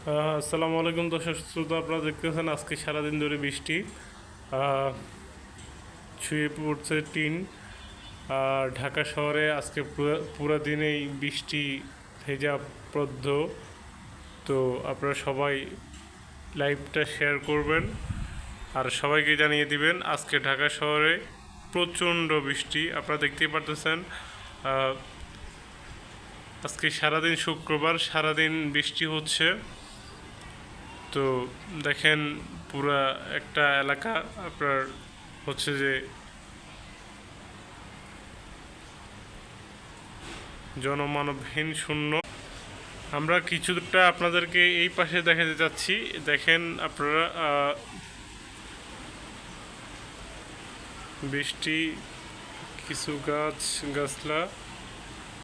আসসালামু আলাইকুম দর্শক শ্রোতা, আপনারা দেখতেছেন আজকে সারাদিন ধরে বৃষ্টি আহ, ছুঁয়ে পড়ছে টিন। আর ঢাকা শহরে আজকে পুরো দিনেই বৃষ্টি ভেজা প্রদ্ধ। তো আপনারা সবাই লাইভটা শেয়ার করবেন আর সবাইকে জানিয়ে দিবেন আজকে ঢাকা শহরে প্রচণ্ড বৃষ্টি আপনারা দেখতেই পারতেছেন। আজকে সারাদিন শুক্রবার, সারাদিন বৃষ্টি হচ্ছে। তো দেখেন পুরা একটা এলাকা আপনার হচ্ছে যে জনমানবহীন শূন্য। আমরা কিছুটা আপনাদেরকে এই পাশে দেখাতে যাচ্ছি। দেখেন আপনারা বৃষ্টি, কিছু গাছলা